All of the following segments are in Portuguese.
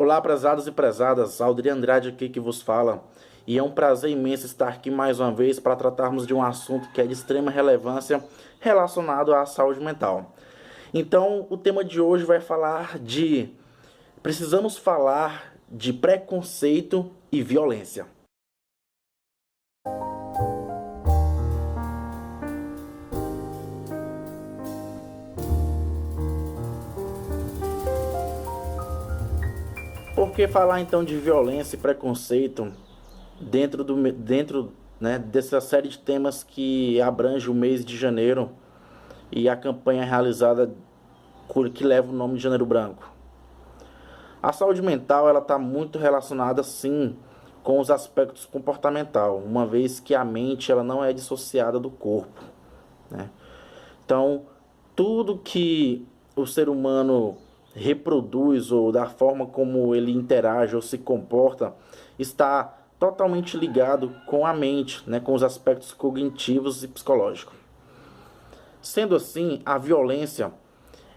Olá, prezados e prezadas, Aldri Andrade aqui que vos fala, e é um prazer imenso estar aqui mais uma vez para tratarmos de um assunto que é de extrema relevância relacionado à saúde mental. Então, o tema de hoje vai falar de precisamos falar de preconceito e violência. Por que falar então de violência e preconceito dentro dessa série de temas que abrange o mês de janeiro e a campanha realizada que leva o nome de Janeiro Branco? A saúde mental ela está muito relacionada sim com os aspectos comportamental, uma vez que a mente ela não é dissociada do corpo, né? Então, tudo que o ser humano reproduz ou da forma como ele interage ou se comporta está totalmente ligado com a mente, né, com os aspectos cognitivos e psicológicos. Sendo assim, a violência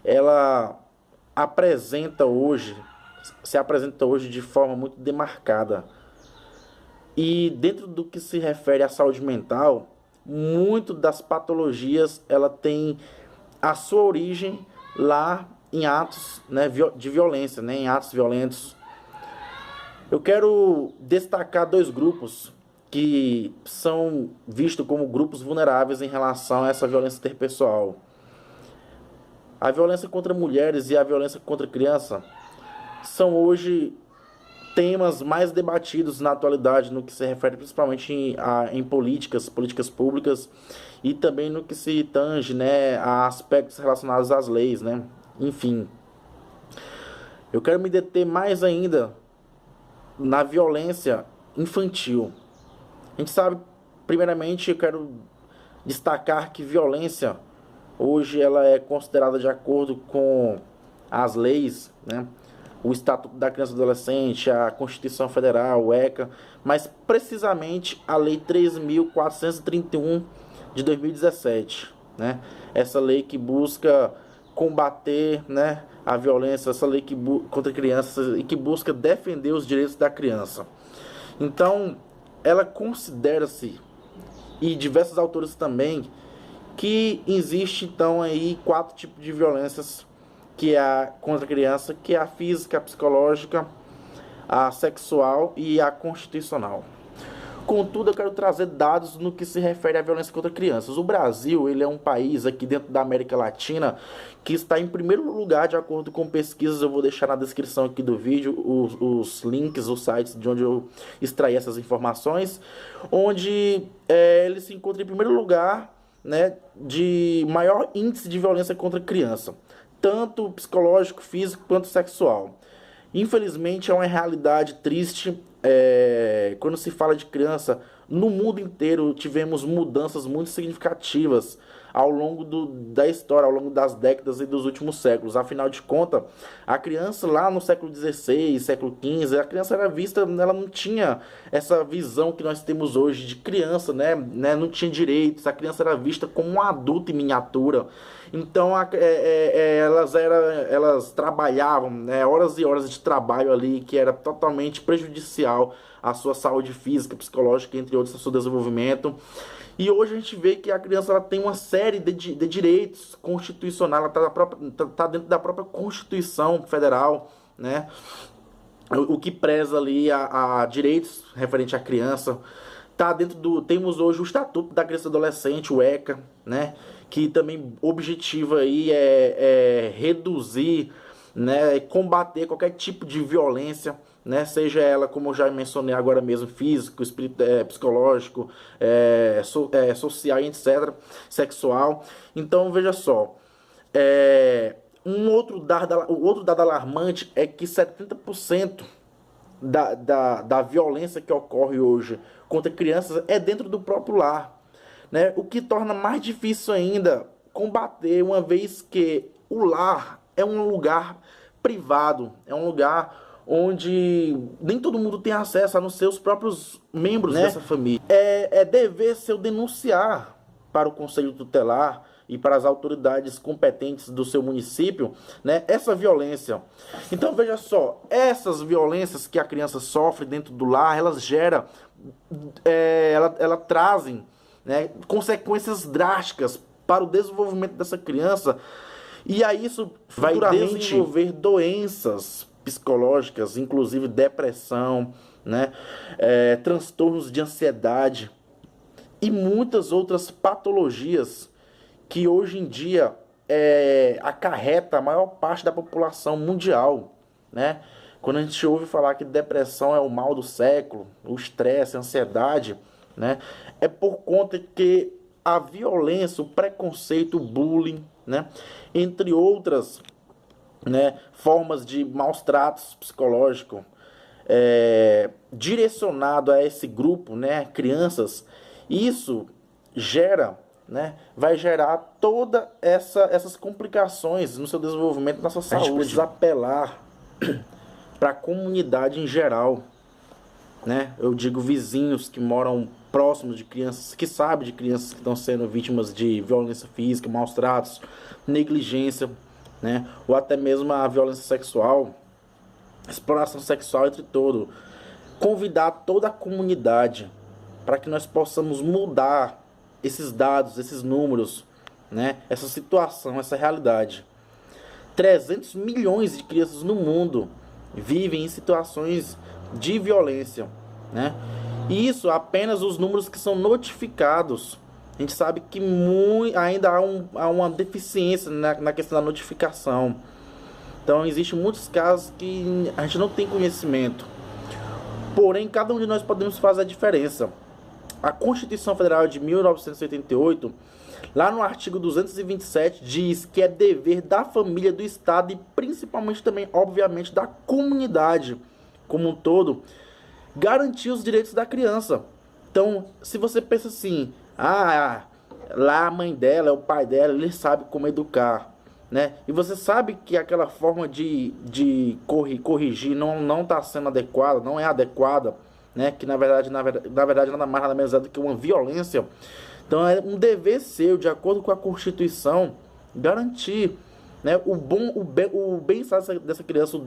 ela se apresenta hoje de forma muito demarcada. E dentro do que se refere à saúde mental, muito das patologias ela tem a sua origem lá em atos, né, de violência, né, em atos violentos. Eu quero destacar dois grupos que são vistos como grupos vulneráveis em relação a essa violência interpessoal. A violência contra mulheres e a violência contra criança são hoje temas mais debatidos na atualidade no que se refere principalmente em políticas públicas e também no que se tange, né, a aspectos relacionados às leis, né? Enfim, eu quero me deter mais ainda na violência infantil. A gente sabe, primeiramente, eu quero destacar que violência hoje ela é considerada de acordo com as leis, né? O Estatuto da Criança e do Adolescente, a Constituição Federal, o ECA, mas precisamente a Lei 3.431 de 2017, né? Essa lei que busca combater, né, a violência, essa lei contra crianças e que busca defender os direitos da criança. Então, ela considera-se, e diversos autores também, que existe então aí 4 tipos de violências, que é a contra a criança, que é a física, a psicológica, a sexual e a constitucional. Contudo, eu quero trazer dados no que se refere à violência contra crianças. O Brasil, ele é um país aqui dentro da América Latina que está em primeiro lugar de acordo com pesquisas. Eu vou deixar na descrição aqui do vídeo os links, os sites de onde eu extraí essas informações, onde ele se encontra em primeiro lugar, né, de maior índice de violência contra criança, tanto psicológico, físico quanto sexual. Infelizmente é uma realidade triste. Quando se fala de criança, no mundo inteiro tivemos mudanças muito significativas ao longo da história, ao longo das décadas e dos últimos séculos. Afinal de contas, a criança lá no século XVI, século XV, a criança era vista, ela não tinha essa visão que nós temos hoje de criança, né? Não tinha direitos, a criança era vista como um adulto em miniatura. Então elas trabalhavam, né, horas e horas de trabalho ali, que era totalmente prejudicial à sua saúde física, psicológica, entre outros, ao seu desenvolvimento. E hoje a gente vê que a criança ela tem uma série de direitos constitucionais, ela tá dentro da própria Constituição Federal, né? O que preza ali a direitos referente à criança. Temos hoje o Estatuto da Criança e do Adolescente, o ECA, né? Que também objetiva aí reduzir, né, combater qualquer tipo de violência, né, seja ela, como eu já mencionei agora mesmo, físico, psicológico, social, etc., sexual. Então, veja só, o outro dado alarmante é que 70% da violência que ocorre hoje contra crianças é dentro do próprio lar, né? O que torna mais difícil ainda combater, uma vez que o lar é um lugar privado, é um lugar onde nem todo mundo tem acesso, a não ser os próprios membros, né, dessa família. É dever seu denunciar para o conselho tutelar e para as autoridades competentes do seu município, né, essa violência. Então veja só, essas violências que a criança sofre dentro do lar, elas geram, ela trazem, né, consequências drásticas para o desenvolvimento dessa criança, e aí isso vai desenvolver doenças psicológicas, inclusive depressão, né, transtornos de ansiedade e muitas outras patologias que hoje em dia acarreta a maior parte da população mundial, né? Quando a gente ouve falar que depressão é o mal do século, o estresse, a ansiedade, né? É por conta que a violência, o preconceito, o bullying, né? Entre outras, né, formas de maus tratos psicológicos direcionado a esse grupo, né, crianças, isso gera, né, vai gerar toda essas complicações no seu desenvolvimento, na sua saúde. A gente precisa apelar para a comunidade em geral, né? Eu digo vizinhos que moram próximos de crianças, que sabem de crianças que estão sendo vítimas de violência física, maus tratos, negligência, né? Ou até mesmo a violência sexual, exploração sexual entre todo. Convidar toda a comunidade para que nós possamos mudar esses dados, esses números, né? Essa situação, essa realidade. 300 milhões de crianças no mundo vivem em situações de violência, né? E isso apenas os números que são notificados. A gente sabe que ainda há uma deficiência na questão da notificação. Então existem muitos casos que a gente não tem conhecimento. Porém, cada um de nós podemos fazer a diferença. A Constituição Federal de 1988, lá no artigo 227, diz que é dever da família, do Estado e principalmente também, obviamente, da comunidade como um todo, garantir os direitos da criança. Então, se você pensa assim, lá a mãe dela, o pai dela, ele sabe como educar, né? E você sabe que aquela forma de corrigir não está sendo adequada, não é adequada, né? Que na verdade nada mais nada menos é do que uma violência. Então é um dever seu, de acordo com a Constituição, garantir, né, o bem-estar dessa criança,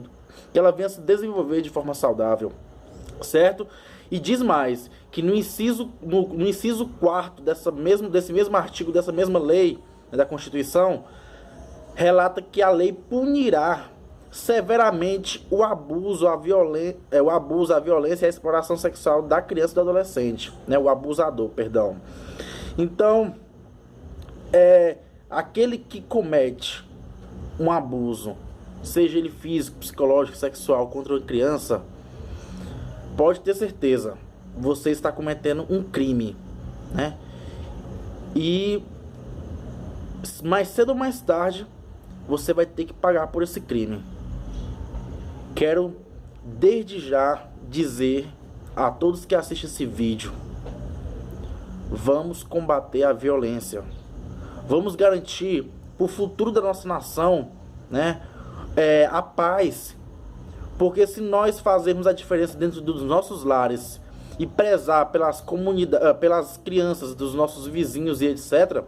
que ela venha se desenvolver de forma saudável, certo? E diz mais, que no inciso 4º desse mesmo artigo, dessa mesma lei, né, da Constituição, relata que a lei punirá severamente o abuso, a violência e a exploração sexual da criança e do adolescente, né, o abusador, perdão. Então, aquele que comete um abuso, seja ele físico, psicológico, sexual, contra uma criança, pode ter certeza, você está cometendo um crime, né? E mais cedo ou mais tarde, você vai ter que pagar por esse crime. Quero desde já dizer a todos que assistem esse vídeo: vamos combater a violência, vamos garantir para o futuro da nossa nação, né, a paz. Porque se nós fazermos a diferença dentro dos nossos lares e prezar pelas comunidades, pelas crianças dos nossos vizinhos e etc.,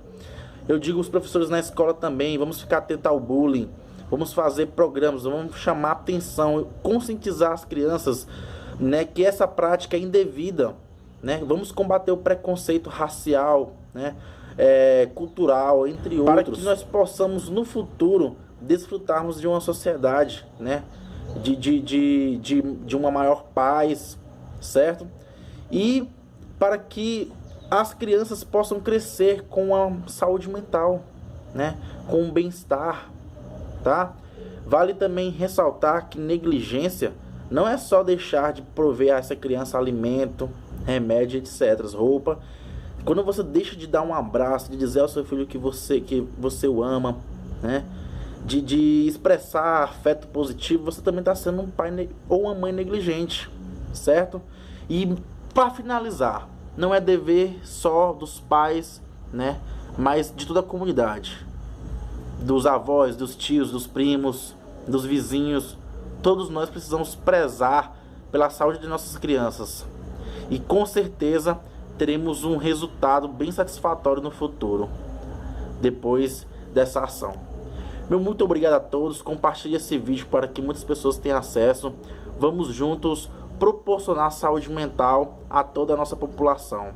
eu digo aos professores na escola também, vamos ficar atentos ao bullying, vamos fazer programas, vamos chamar atenção, conscientizar as crianças, né, que essa prática é indevida, né? Vamos combater o preconceito racial, né, cultural, entre outros, para que nós possamos no futuro desfrutarmos de uma sociedade, né, de uma maior paz, certo? E para que as crianças possam crescer com a saúde mental, né, com o bem-estar, tá? Vale também ressaltar que negligência não é só deixar de prover a essa criança alimento, remédio, etc., roupa. Quando você deixa de dar um abraço, de dizer ao seu filho que você o ama, né, de expressar afeto positivo, você também está sendo um pai ou uma mãe negligente, certo? E para finalizar, não é dever só dos pais, né, mas de toda a comunidade, dos avós, dos tios, dos primos, dos vizinhos. Todos nós precisamos prezar pela saúde de nossas crianças, e com certeza teremos um resultado bem satisfatório no futuro. depois dessa ação. Meu muito obrigado a todos, compartilhe esse vídeo para que muitas pessoas tenham acesso. Vamos juntos proporcionar saúde mental a toda a nossa população.